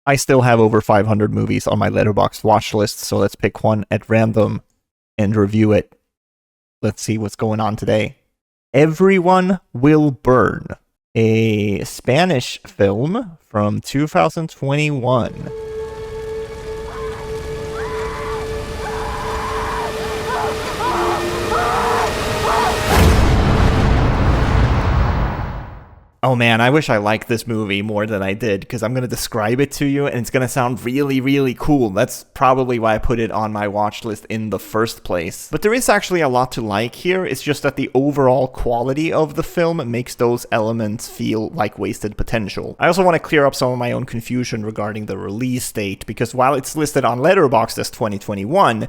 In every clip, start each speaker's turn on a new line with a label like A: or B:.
A: I still have over 500 movies on my Letterboxd watch list, so let's pick one at random and review it. Let's see what's going on today. Everyone Will Burn, a Spanish film from 2021. Oh man, I wish I liked this movie more than I did, because I'm going to describe it to you and it's going to sound really, really cool. That's probably why I put it on my watch list in the first place. But there is actually a lot to like here. It's just that the overall quality of the film makes those elements feel like wasted potential. I also want to clear up some of my own confusion regarding the release date, because while it's listed on Letterboxd as 2021,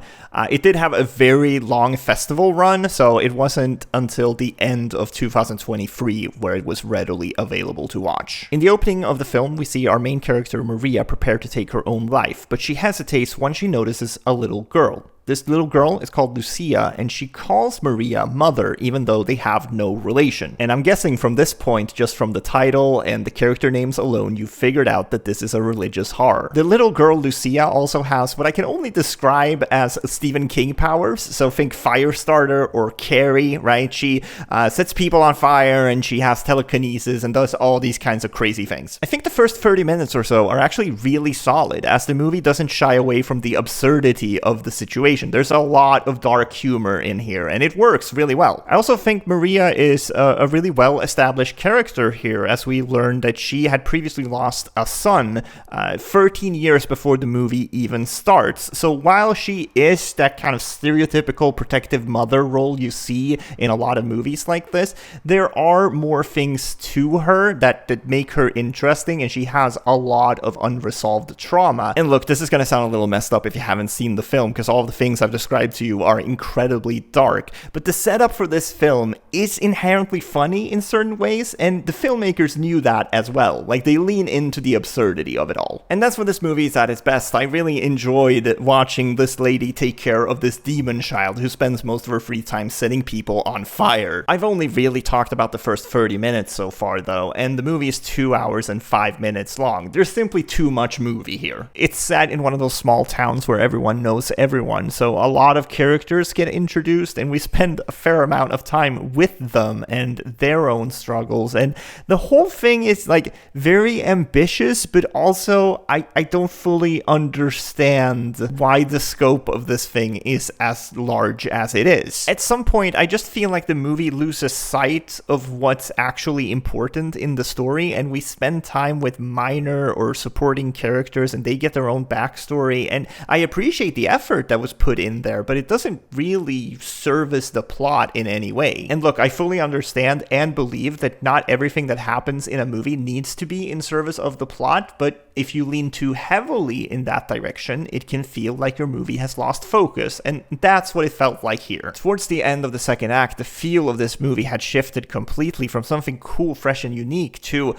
A: it did have a very long festival run, so it wasn't until the end of 2023 where it was readily available to watch. In the opening of the film, we see our main character Maria prepare to take her own life, but she hesitates when she notices a little girl. This little girl is called Lucia, and she calls Maria mother, even though they have no relation. And I'm guessing from this point, just from the title and the character names alone, you've figured out that this is a religious horror. The little girl Lucia also has what I can only describe as Stephen King powers, so think Firestarter or Carrie, right? She sets people on fire, and she has telekinesis and does all these kinds of crazy things. I think the first 30 minutes or so are actually really solid, as the movie doesn't shy away from the absurdity of the situation. There's a lot of dark humor in here, and it works really well. I also think Maria is a really well-established character here, as we learned that she had previously lost a son 13 years before the movie even starts. So while she is that kind of stereotypical protective mother role you see in a lot of movies like this, there are more things to her that make her interesting, and she has a lot of unresolved trauma. And look, this is going to sound a little messed up if you haven't seen the film, because all of the things I've described to you are incredibly dark, but the setup for this film is inherently funny in certain ways, and the filmmakers knew that as well. Like, they lean into the absurdity of it all. And that's when this movie is at its best. I really enjoyed watching this lady take care of this demon child who spends most of her free time setting people on fire. I've only really talked about the first 30 minutes so far though, and the movie is 2 hours and 5 minutes long. There's simply too much movie here. It's set in one of those small towns where everyone knows everyone, so a lot of characters get introduced, and we spend a fair amount of time with them and their own struggles, and the whole thing is like very ambitious, but also I don't fully understand why the scope of this thing is as large as it is. At some point, I just feel like the movie loses sight of what's actually important in the story, and we spend time with minor or supporting characters, and they get their own backstory, and I appreciate the effort that was put in there, but it doesn't really service the plot in any way. And look, I fully understand and believe that not everything that happens in a movie needs to be in service of the plot, but if you lean too heavily in that direction, it can feel like your movie has lost focus, and that's what it felt like here. Towards the end of the second act, the feel of this movie had shifted completely from something cool, fresh, and unique to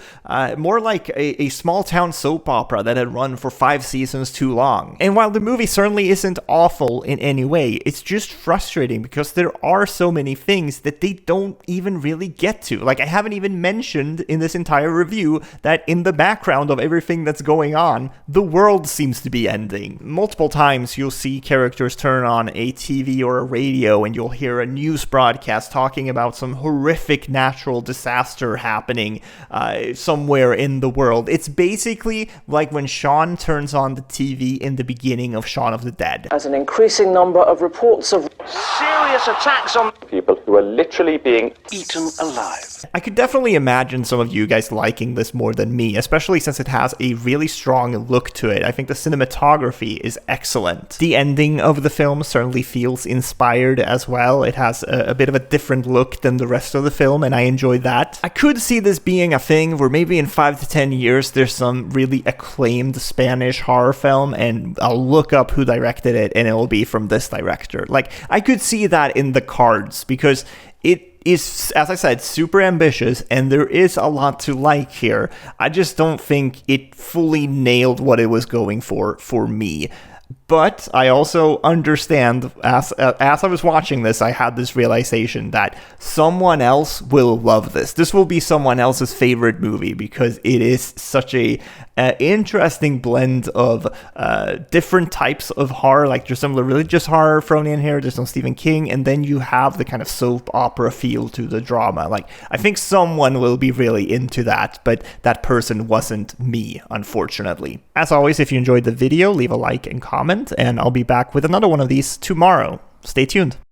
A: more like a small-town soap opera that had run for 5 seasons too long. And while the movie certainly isn't awful in any way, it's just frustrating because there are so many things that they don't even really get to. Like, I haven't even mentioned in this entire review that in the background of everything that's going on, the world seems to be ending. Multiple times you'll see characters turn on a TV or a radio, and you'll hear a news broadcast talking about some horrific natural disaster happening somewhere in the world. It's basically like when Shaun turns on the TV in the beginning of Shaun of the Dead.
B: As an increasing number of reports of
C: serious attacks on
B: people who are literally being
C: eaten alive.
A: I could definitely imagine some of you guys liking this more than me, especially since it has a really strong look to it. I think the cinematography is excellent. The ending of the film certainly feels inspired as well. It has a bit of a different look than the rest of the film, and I enjoy that. I could see this being a thing where maybe in 5 to 10 years there's some really acclaimed Spanish horror film, and I'll look up who directed it, and it'll be from this director. Like, I could see that in the cards, because it is, as I said, super ambitious, and there is a lot to like here. I just don't think it fully nailed what it was going for me. But I also understand, as I was watching this, I had this realization that someone else will love this. This will be someone else's favorite movie because it is such a interesting blend of different types of horror. Like there's some religious horror thrown in here, there's some Stephen King, and then you have the kind of soap opera feel to the drama. Like I think someone will be really into that, but that person wasn't me, unfortunately. As always, if you enjoyed the video, leave a like and comment, and I'll be back with another one of these tomorrow. Stay tuned.